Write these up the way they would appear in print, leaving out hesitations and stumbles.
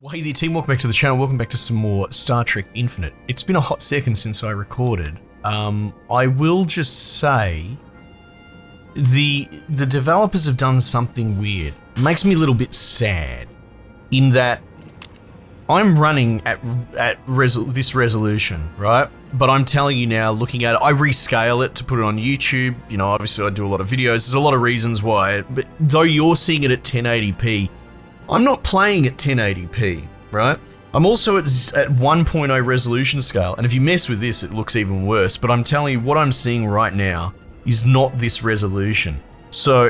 Well, hey there team, welcome back to the channel, welcome back to some more Star Trek Infinite. It's been a hot second since I recorded. I will just say, the developers have done something weird. It makes me a little bit sad, in that I'm running at this resolution, right? But I'm telling you now, looking at it, I rescale it to put it on YouTube. You know, obviously I do a lot of videos, there's a lot of reasons why, but though you're seeing it at 1080p, I'm not playing at 1080p, right? I'm also at 1.0 resolution scale, and if you mess with this, it looks even worse, but I'm telling you, what I'm seeing right now is not this resolution. So,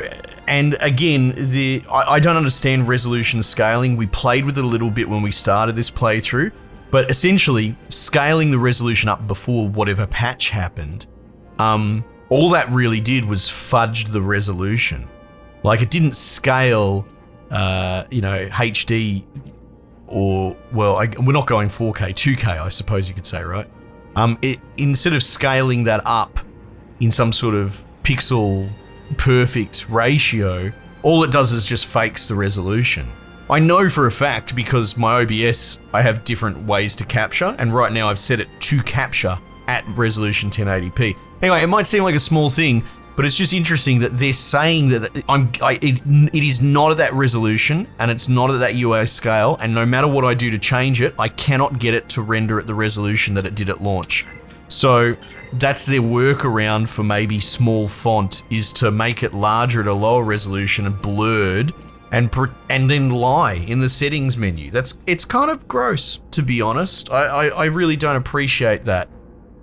and again, I don't understand resolution scaling. We played with it a little bit when we started this playthrough, but essentially, scaling the resolution up before whatever patch happened, all that really did was fudged the resolution. Like, it didn't scale HD, or, well, we're not going 4K, 2K, I suppose you could say, right? Instead of scaling that up in some sort of pixel perfect ratio, all it does is just fakes the resolution. I know for a fact, because my OBS, I have different ways to capture, and right now I've set it to capture at resolution 1080p. Anyway, it might seem like a small thing, but it's just interesting that they're saying that it is not at that resolution, and it's not at that UI scale, and no matter what I do to change it, I cannot get it to render at the resolution that it did at launch. So that's their workaround for maybe small font, is to make it larger at a lower resolution and blurred, and then lie in the settings menu. It's kind of gross, to be honest. I really don't appreciate that.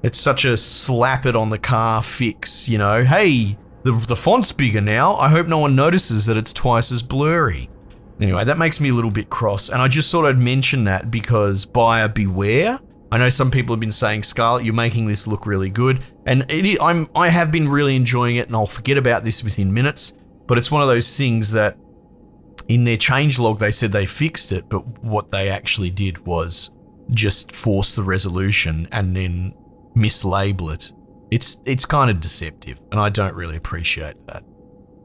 It's such a slap it on the car fix, you know. Hey, the font's bigger now. I hope no one notices that it's twice as blurry. Anyway, that makes me a little bit cross, and I just thought I'd mention that because buyer beware. I know some people have been saying, Scarlett, you're making this look really good, and I have been really enjoying it, and I'll forget about this within minutes, but it's one of those things that in their changelog they said they fixed it, but what they actually did was just force the resolution and then mislabel it. It's kind of deceptive, and I don't really appreciate that.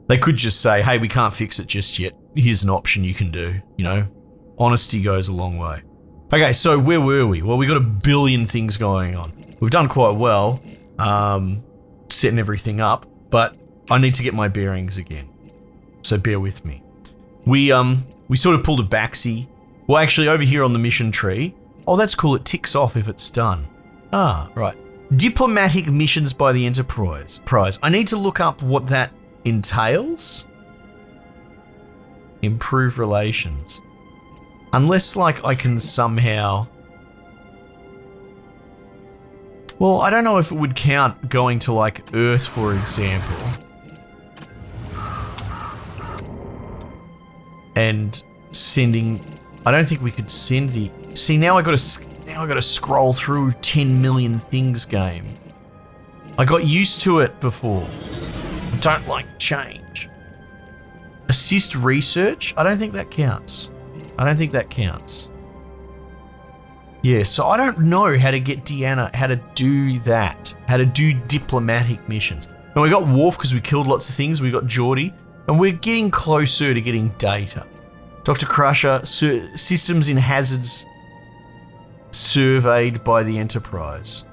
They could just say, hey, we can't fix it just yet. Here's an option you can do, you know? Honesty goes a long way. Okay, so where were we? Well, we got a billion things going on. We've done quite well, setting everything up, but I need to get my bearings again. So bear with me. We sort of pulled a backsy. Well, actually, over here on the mission tree. Oh, that's cool. It ticks off if it's done. Ah, right. Diplomatic missions by the Enterprise. I need to look up what that entails. Improve relations. Unless, like, I can somehow... Well, I don't know if it would count going to, like, Earth, for example. And sending... I don't think we could send the... See, now I gotta scroll through 10 million things game. I got used to it before. I don't like change. Assist research? I don't think that counts. Yeah, so I don't know how to get Deanna, how to do that. How to do diplomatic missions. And we got Worf because we killed lots of things. We got Geordi. And we're getting closer to getting data. Dr. Crusher, systems in hazards surveyed by the Enterprise.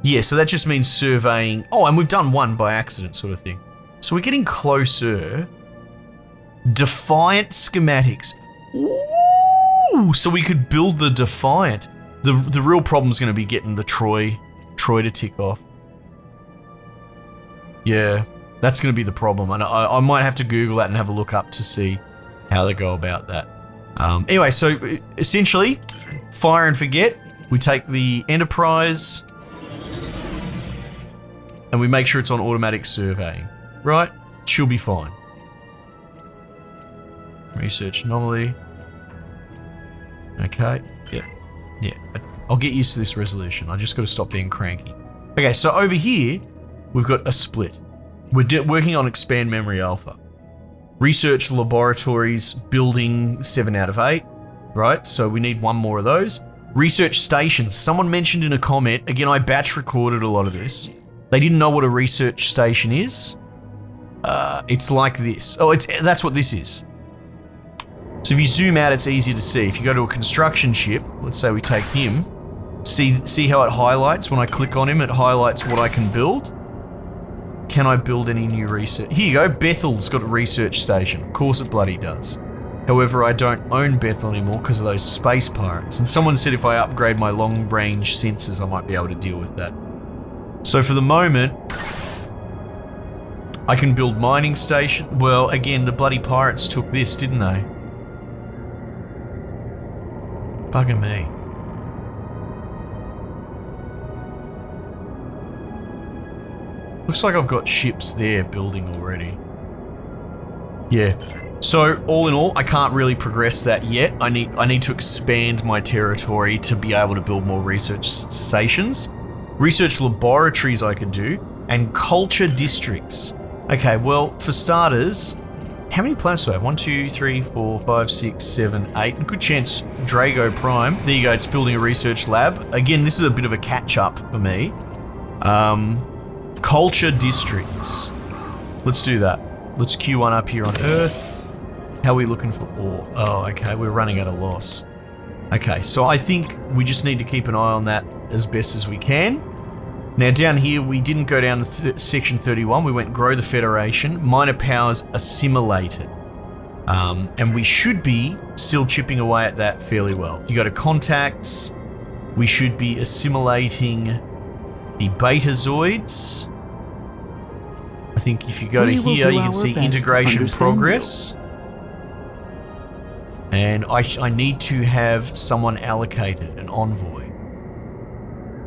Yeah, so that just means surveying. Oh, and we've done one by accident sort of thing. So we're getting closer. Defiant schematics. Ooh, so we could build the Defiant. The real problem is going to be getting the Troy to tick off. Yeah, that's going to be the problem. And I might have to Google that and have a look up to see how they go about that. Anyway, so essentially, fire and forget. We take the Enterprise and we make sure it's on automatic surveying. Right? She'll be fine. Research anomaly. Okay. Yeah. I'll get used to this resolution. I just got to stop being cranky. Okay, so over here, we've got a split. We're working on Expand Memory Alpha. Research laboratories, building 7 out of 8, right? So we need one more of those. Research stations. Someone mentioned in a comment, again, I batch recorded a lot of this. They didn't know what a research station is. It's like this. Oh, that's what this is. So if you zoom out, it's easier to see. If you go to a construction ship, let's say we take him, see how it highlights? When I click on him, it highlights what I can build. Can I build any new research? Here you go, Bethel's got a research station. Of course it bloody does. However, I don't own Bethel anymore because of those space pirates. And someone said if I upgrade my long-range sensors, I might be able to deal with that. So for the moment, I can build mining station. Well, again, the bloody pirates took this, didn't they? Bugger me. Looks like I've got ships there building already. Yeah. So all in all, I can't really progress that yet. I need to expand my territory to be able to build more research stations. Research laboratories I could do, and culture districts. Okay, well, for starters, how many planets do I have? 1, 2, 3, 4, 5, 6, 7, 8. Good chance Drago Prime. There you go, it's building a research lab. Again, this is a bit of a catch-up for me. Culture districts. Let's do that. Let's queue one up here on Earth. How are we looking for ore? Oh, okay, we're running at a loss. Okay, so I think we just need to keep an eye on that as best as we can. Now down here, we didn't go down to section 31, we went grow the Federation, minor powers assimilated. And we should be still chipping away at that fairly well. You go to contacts, we should be assimilating the Betazoids. I think if you go to here, you can see integration progress. And I need to have someone allocated, an envoy.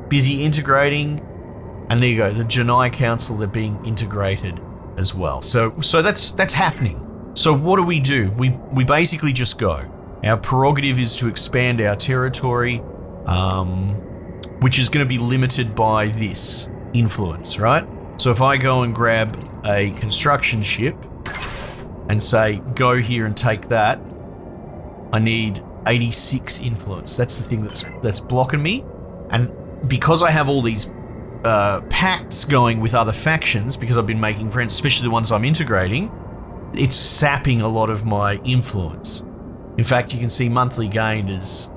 Busy integrating, and there you go, the Janai Council, they're being integrated as well. So that's happening. So what do? We basically just go. Our prerogative is to expand our territory, which is going to be limited by this influence, right? So if I go and grab a construction ship and say, go here and take that, I need 86 influence. That's the thing that's blocking me. And because I have all these pacts going with other factions, because I've been making friends, especially the ones I'm integrating, it's sapping a lot of my influence. In fact, you can see monthly gain is,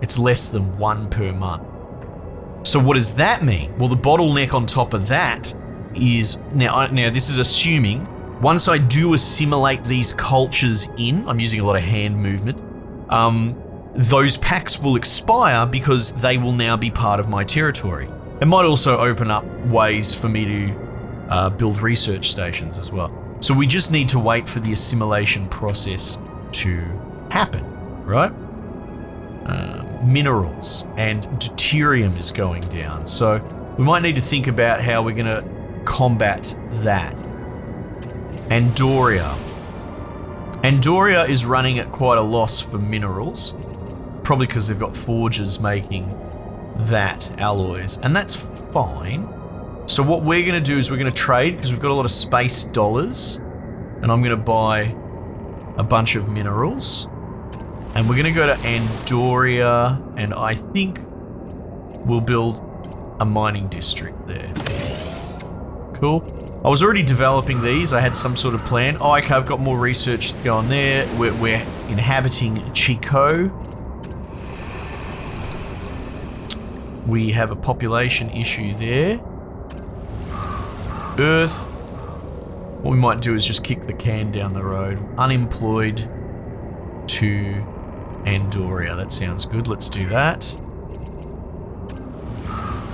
it's less than 1 per month. So what does that mean? Well, the bottleneck on top of that is, now this is assuming, once I do assimilate these cultures in, I'm using a lot of hand movement, those pacts will expire because they will now be part of my territory. It might also open up ways for me to build research stations as well. So we just need to wait for the assimilation process to happen, right? Minerals and deuterium is going down. So we might need to think about how we're going to combat that. Andoria. Andoria is running at quite a loss for minerals, probably because they've got forges making that alloys, and that's fine. So what we're going to do is we're going to trade, because we've got a lot of space dollars, and I'm going to buy a bunch of minerals, and we're going to go to Andoria, and I think we'll build a mining district there. Cool. I was already developing these. I had some sort of plan. Oh, okay, I've got more research going there. We're inhabiting Chico. We have a population issue there. Earth. What we might do is just kick the can down the road. Unemployed to Andoria. That sounds good. Let's do that.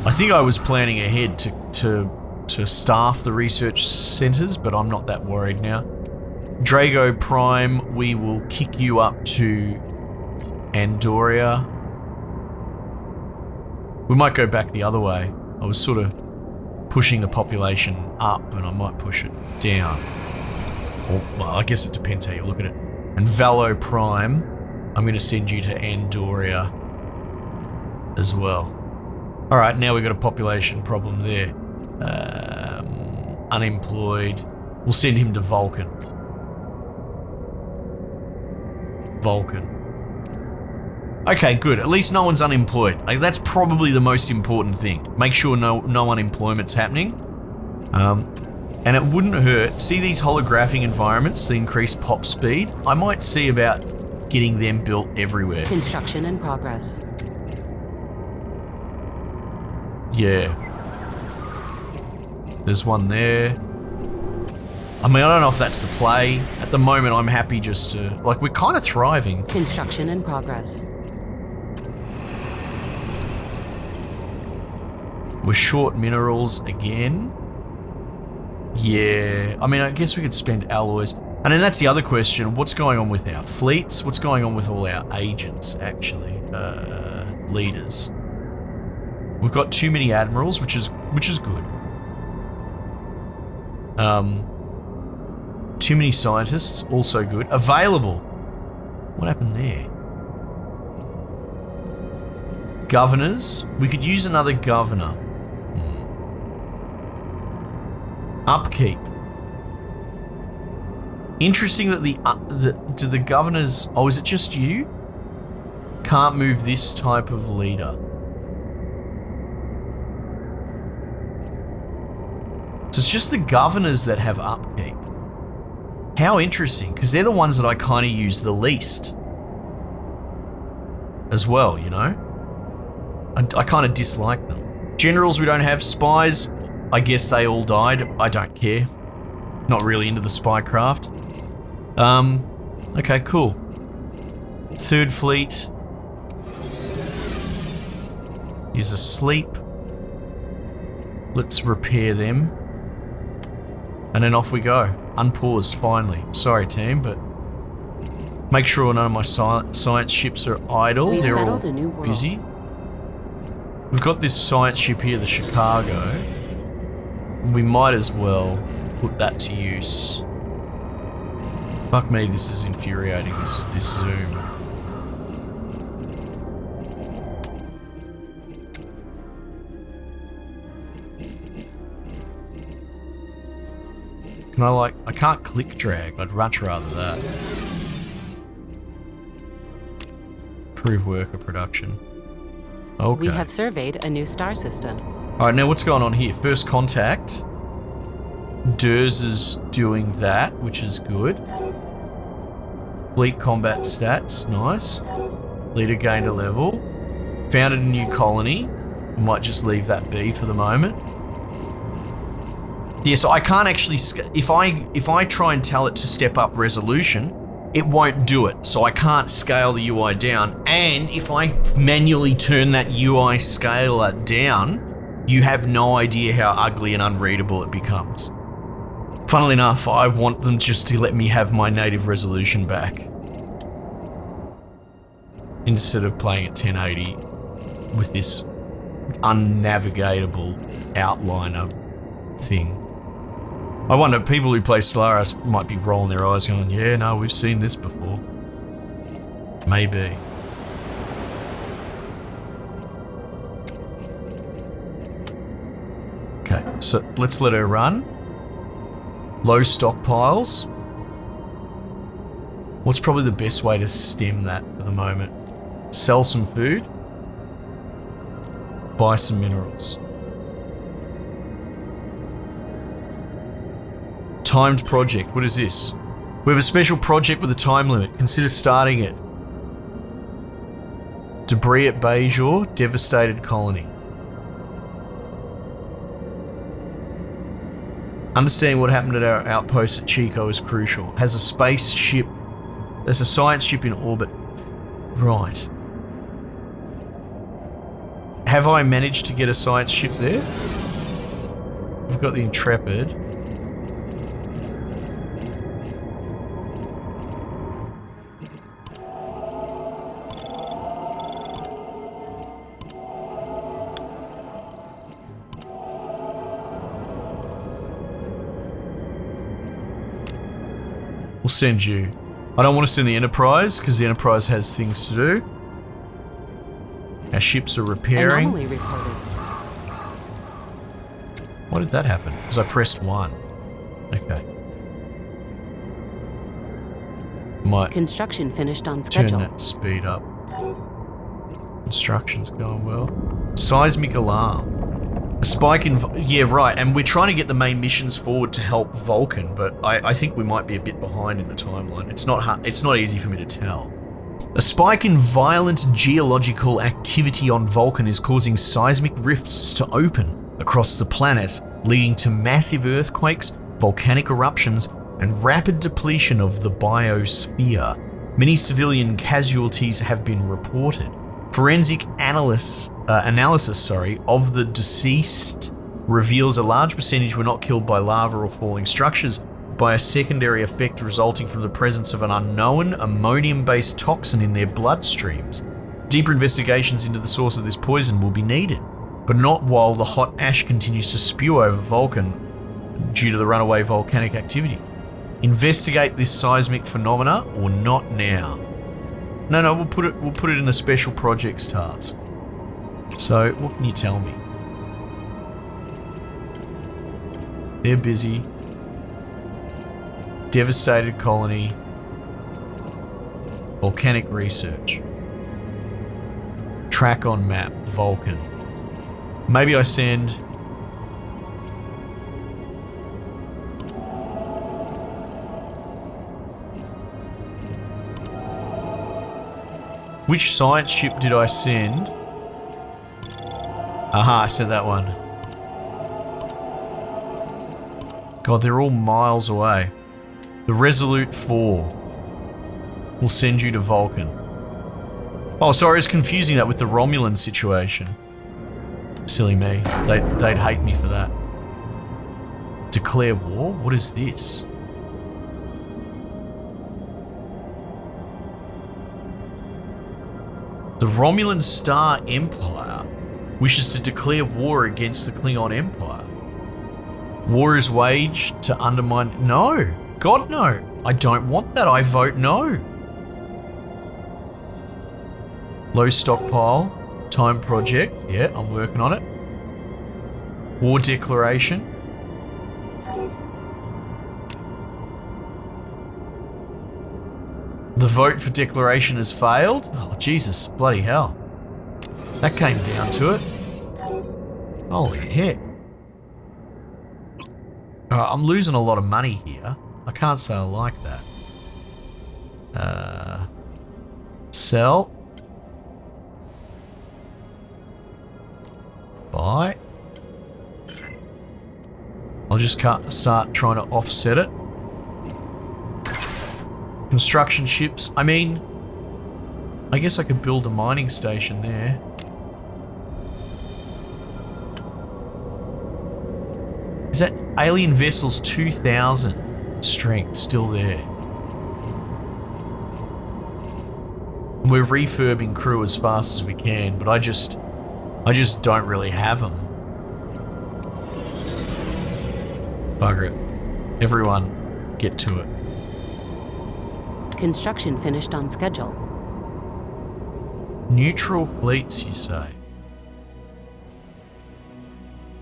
I think I was planning ahead to staff the research centers, but I'm not that worried now. Drago Prime, we will kick you up to Andoria. We might go back the other way. I was sort of pushing the population up, and I might push it down. Or, well, I guess it depends how you look at it. And Valo Prime, I'm going to send you to Andoria as well. Alright, now we've got a population problem there. Unemployed. We'll send him to Vulcan. Okay, good. At least no one's unemployed. Like, that's probably the most important thing. Make sure no unemployment's happening. And it wouldn't hurt. See these holographic environments, the increased pop speed? I might see about getting them built everywhere. Construction in progress. Yeah. There's one there. I mean, I don't know if that's the play. At the moment, I'm happy just to... Like, we're kind of thriving. Construction in progress. We're short minerals again. Yeah. I mean, I guess we could spend alloys. And then that's the other question. What's going on with our fleets? What's going on with all our agents, actually? Leaders. We've got too many admirals, which is good. Too many scientists, also good. Available. What happened there? Governors. We could use another governor. Upkeep. Interesting that do the governors... Oh, is it just you? Can't move this type of leader. So it's just the governors that have upkeep. How interesting, because they're the ones that I kind of use the least. As well, you know? I kind of dislike them. Generals we don't have. Spies, I guess they all died. I don't care. Not really into the spy craft. Okay, cool. Third fleet is asleep. Let's repair them. And then off we go. Unpaused, finally. Sorry, team, but... Make sure none of my science ships are idle. We've They're all settled a new world. busy. We've got this science ship here, the Chicago. We might as well put that to use. Fuck me, this is infuriating, this zoom. Can I can't click drag, I'd much rather that. Improve worker production. Okay. We have surveyed a new star system. Alright, now what's going on here? First contact. Durs is doing that, which is good. Fleet combat stats, nice. Leader gained a level. Founded a new colony. Might just leave that be for the moment. Yeah, so I can't actually... If I try and tell it to step up resolution, it won't do it. So I can't scale the UI down. And if I manually turn that UI scaler down, you have no idea how ugly and unreadable it becomes. Funnily enough, I want them just to let me have my native resolution back. Instead of playing at 1080 with this unnavigatable outliner thing. I wonder, people who play Solaris might be rolling their eyes going, yeah, no, we've seen this before. Maybe. Okay, so let's let her run. Low stockpiles. What's probably the best way to stem that at the moment? Sell some food. Buy some minerals. Timed project. What is this? We have a special project with a time limit. Consider starting it. Debris at Bajor. Devastated colony. Understanding what happened at our outpost at Chico is crucial. Has a spaceship. There's a science ship in orbit. Right. Have I managed to get a science ship there? We've got the Intrepid. We'll send you. I don't want to send the Enterprise because the Enterprise has things to do. Our ships are repairing. Anomaly reported. Why did that happen? Because I pressed 1. Okay. Might Construction finished on turn schedule. that speed up. Construction's going well. Seismic alarm. A spike in... Yeah, right. And we're trying to get the main missions forward to help Vulcan, but I think we might be a bit behind in the timeline. It's not hard, it's not easy for me to tell. A spike in violent geological activity on Vulcan is causing seismic rifts to open across the planet, leading to massive earthquakes, volcanic eruptions, and rapid depletion of the biosphere. Many civilian casualties have been reported. Forensic analysis of the deceased reveals a large percentage were not killed by lava or falling structures, by a secondary effect resulting from the presence of an unknown ammonium-based toxin in their bloodstreams. Deeper investigations into the source of this poison will be needed, but not while the hot ash continues to spew over Vulcan due to the runaway volcanic activity. Investigate this seismic phenomena or not now. No, we'll put it in a special projects task. So, what can you tell me? They're busy. Devastated colony. Volcanic research. Track on map, Vulcan. Maybe I send... Which science ship did I send? Aha, I sent that one. God, they're all miles away. The Resolute 4 will send you to Vulcan. Oh, sorry, I was confusing that with the Romulan situation. Silly me. They'd hate me for that. Declare war? What is this? The Romulan Star Empire wishes to declare war against the Klingon Empire. War is waged to undermine... No! God, no! I don't want that. I vote no. Low stockpile. Time project. Yeah, I'm working on it. War declaration. The vote for declaration has failed? Oh, Jesus, bloody hell. That came down to it. Holy heck. I'm losing a lot of money here. I can't say I like that. Sell. Buy. I'll just start trying to offset it. Construction ships. I mean, I guess I could build a mining station there. Is that alien vessels 2000 strength still there? We're refurbing crew as fast as we can, but I just don't really have them. Bugger it. Everyone, get to it. Construction finished on schedule. Neutral fleets, you say?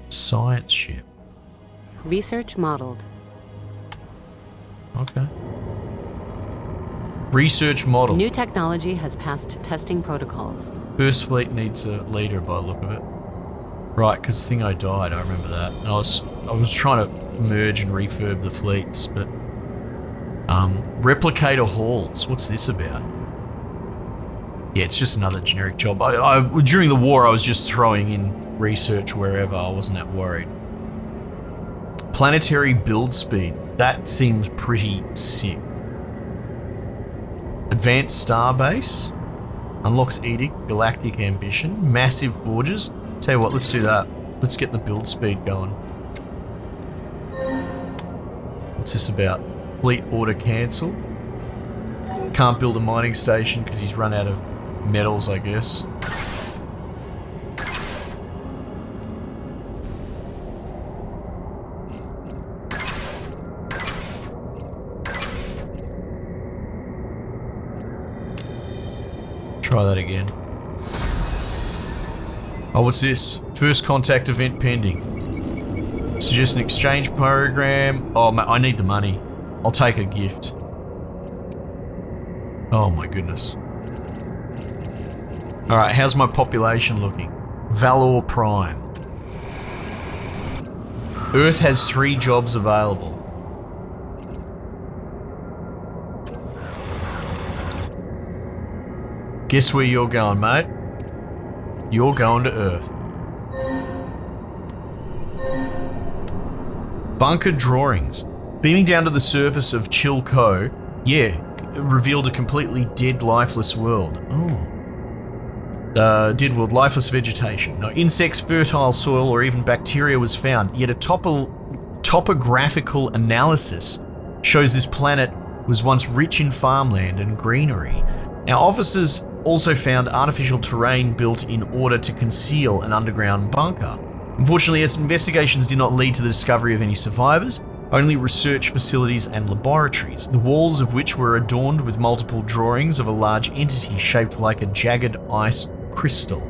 Science ship. Research modeled. Okay. Research model. New technology has passed testing protocols. First fleet needs a leader by the look of it. Right, because Thingo died, I remember that. And I was trying to merge and refurb the fleets, but... replicator halls. What's this about? Yeah, it's just another generic job. During the war, I was just throwing in research wherever. I wasn't that worried. Planetary build speed. That seems pretty sick. Advanced starbase. Unlocks edict. Galactic ambition. Massive forges. Tell you what, let's do that. Let's get the build speed going. What's this about? Fleet order cancel. Can't build a mining station because he's run out of metals, I guess. Try that again. Oh, what's this? First contact event pending. Suggest an exchange program. Oh, I need the money. I'll take a gift. Oh my goodness. Alright, how's my population looking? Valor Prime. Earth has 3 jobs available. Guess where you're going, mate? You're going to Earth. Bunker drawings. Beaming down to the surface of Chilco, revealed a completely dead, lifeless world. Dead world, lifeless vegetation. No insects, fertile soil, or even bacteria was found, yet a topographical analysis shows this planet was once rich in farmland and greenery. Our officers also found artificial terrain built in order to conceal an underground bunker. Unfortunately, as investigations did not lead to the discovery of any survivors, only research facilities and laboratories, the walls of which were adorned with multiple drawings of a large entity shaped like a jagged ice crystal.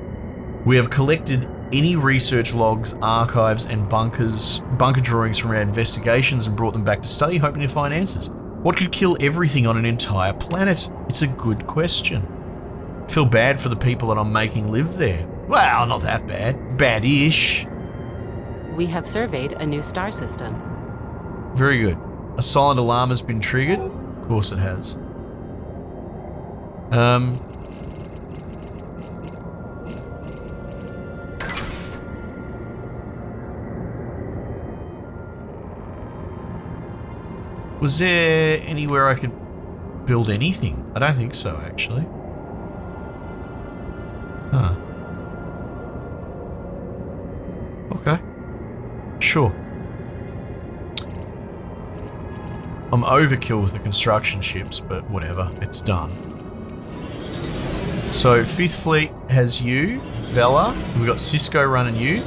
We have collected any research logs, archives, and bunker drawings from our investigations and brought them back to study, hoping to find answers. What could kill everything on an entire planet? It's a good question. I feel bad for the people that I'm making live there. Well, not that bad. Bad-ish. We have surveyed a new star system. Very good. A silent alarm has been triggered. Of course it has. Was there anywhere I could build anything? I don't think so, actually. Huh. Okay. Sure. I'm overkill with the construction ships, but whatever. It's done. So, 5th Fleet has you, Vela. We've got Cisco running you.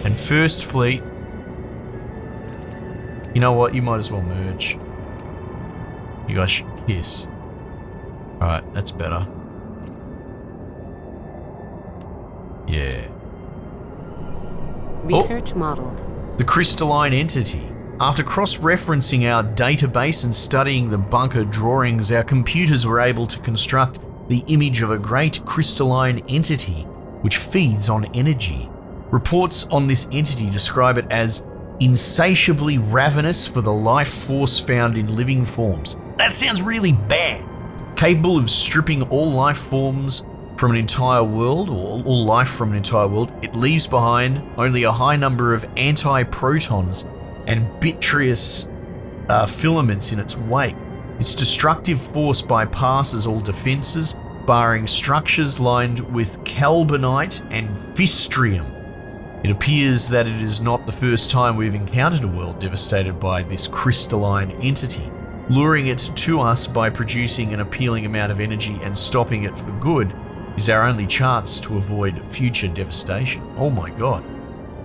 And 1st Fleet... You know what? You might as well merge. You guys should kiss. Alright, that's better. Yeah. Research modeled. The Crystalline entity. After cross-referencing our database and studying the bunker drawings, our computers were able to construct the image of a great crystalline entity which feeds on energy. Reports on this entity describe it as insatiably ravenous for the life force found in living forms. That sounds really bad. Capable of stripping all life forms from an entire world, or all life from an entire world, it leaves behind only a high number of anti-protons and vitreous filaments in its wake. Its destructive force bypasses all defenses, barring structures lined with carbonite and vistrium. It appears that it is not the first time we've encountered a world devastated by this crystalline entity. Luring it to us by producing an appealing amount of energy and stopping it for good is our only chance to avoid future devastation. Oh my god.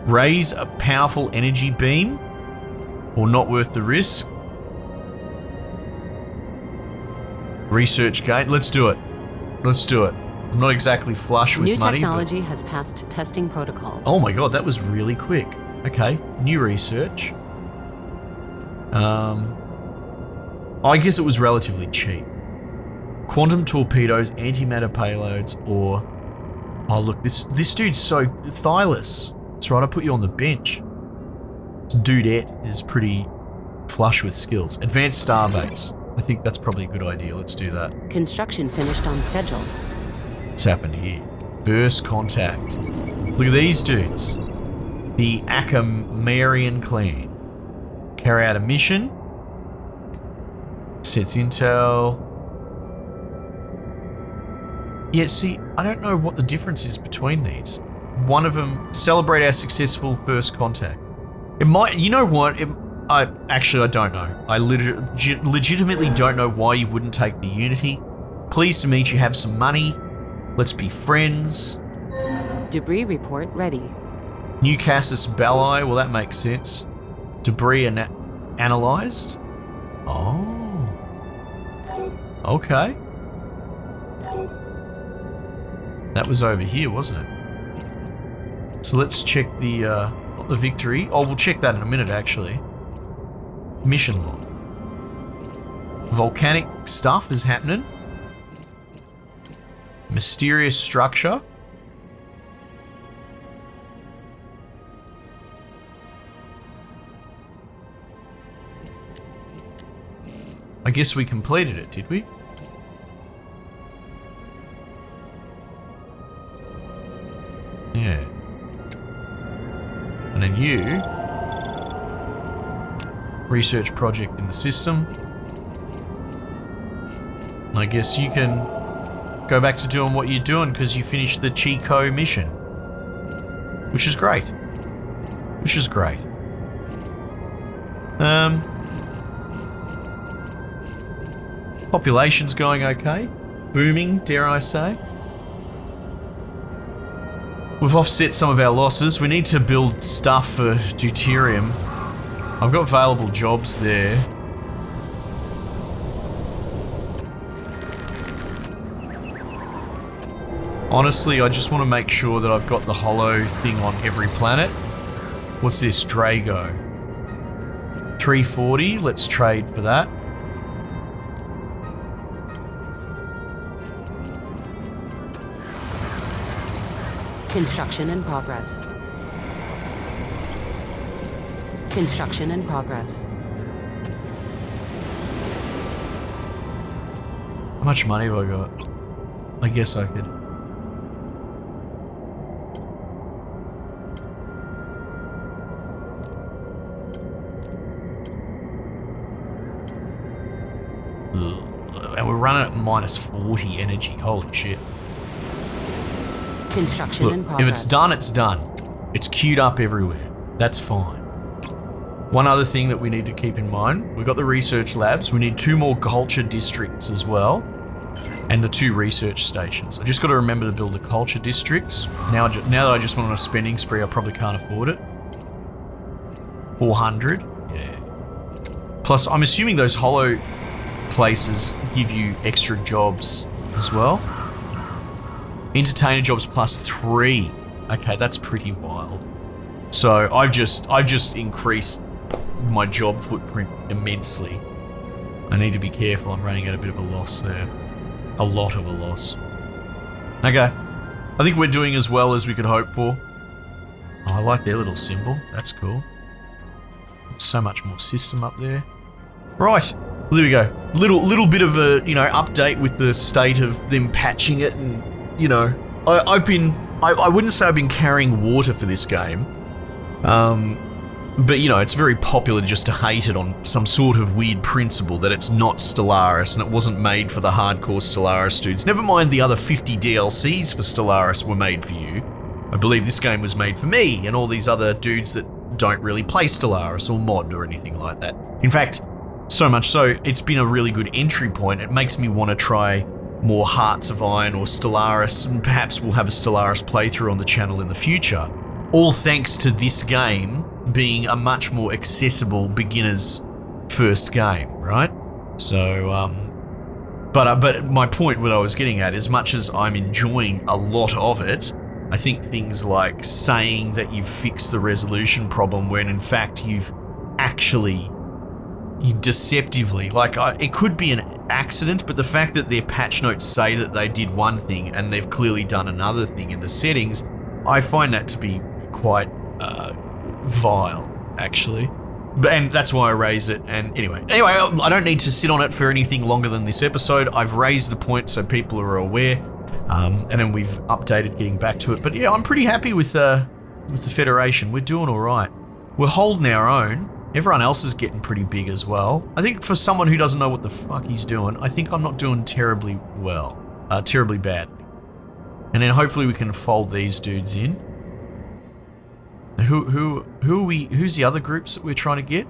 Raise a powerful energy beam? Or not worth the risk? Research gate? Let's do it. Let's do it. I'm not exactly flush with New money. technology has passed testing protocols. Oh my god, that was really quick. Okay, new research. I guess it was relatively cheap. Quantum torpedoes, antimatter payloads, or... Oh look, this dude's so... Thylus. That's right, I put you on the bench. Dudette is pretty flush with skills. Advanced starbase. I think that's probably a good idea. Let's do that. Construction finished on schedule. What's happened here? Burst contact. Look at these dudes. The Akamarian clan. Carry out a mission. Sets intel. Yeah, see, I don't know what the difference is between these. One of them, celebrate our successful first contact. It might, you know what? I don't know. I legitimately don't know why you wouldn't take the Unity. Pleased to meet you, have some money. Let's be friends. Debris report ready. New Casus Belli, well that makes sense. Debris analyzed. Oh. Okay. That was over here, wasn't it? So let's check the, not the victory. Oh, we'll check that in a minute, actually. Mission log. Volcanic stuff is happening. Mysterious structure. I guess we completed it, did we? Yeah. And then you... research project in the system. I guess you can go back to doing what you're doing because you finished the Chico mission. Which is great. Which is great. Population's going okay. Booming, dare I say. We've offset some of our losses. We need to build stuff for deuterium. I've got available jobs there. Honestly, I just want to make sure that I've got the hollow thing on every planet. What's this? Drago. 340. Let's trade for that. Construction in progress. Construction in progress. How much money have I got? I guess I could. And we're running at minus 40 energy. Holy shit. Construction in progress. If it's done, it's done. It's queued up everywhere. That's fine. One other thing that we need to keep in mind, we've got the research labs. We need 2 more culture districts as well. And the 2 research stations. I just got to remember to build the culture districts. Now that I just went on a spending spree, I probably can't afford it. 400. Yeah. Plus, I'm assuming those hollow places give you extra jobs as well. Entertainer jobs plus 3. Okay, that's pretty wild. So I've just increased my job footprint immensely. I need to be careful. I'm running at a bit of a loss there. A lot of a loss. Okay. I think we're doing as well as we could hope for. Oh, I like their little symbol. That's cool. So much more system up there. Right. Well, there we go. Little bit of a, update with the state of them patching it and, I wouldn't say I've been carrying water for this game. But, it's very popular just to hate it on some sort of weird principle that it's not Stellaris and it wasn't made for the hardcore Stellaris dudes. Never mind the other 50 DLCs for Stellaris were made for you. I believe this game was made for me and all these other dudes that don't really play Stellaris or mod or anything like that. In fact, so much so, it's been a really good entry point. It makes me want to try more Hearts of Iron or Stellaris, and perhaps we'll have a Stellaris playthrough on the channel in the future. All thanks to this game being a much more accessible beginner's first game, right? So, but my point, what I was getting at, as much as I'm enjoying a lot of it, I think things like saying that you've fixed the resolution problem when in fact you've actually deceptively, it could be an accident, but the fact that their patch notes say that they did one thing and they've clearly done another thing in the settings, I find that to be quite vile, actually. And that's why I raised it. And anyway, I don't need to sit on it for anything longer than this episode. I've raised the point so people are aware, and then we've updated getting back to it. But yeah, I'm pretty happy with the Federation. We're doing all right. We're holding our own. Everyone else is getting pretty big as well. I think for someone who doesn't know what the fuck he's doing, I think I'm not doing terribly well, terribly badly. And then hopefully we can fold these dudes in. Who are we? Who's the other groups that we're trying to get?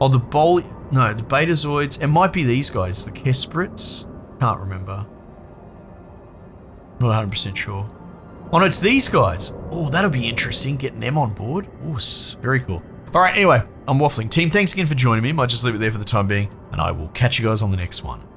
Oh, the Betazoids. It might be these guys, the Kesperits. Can't remember. Not 100% sure. Oh no, it's these guys. Oh, that'll be interesting, getting them on board. Oh, very cool. All right, anyway, I'm waffling. Team, thanks again for joining me. Might just leave it there for the time being, and I will catch you guys on the next one.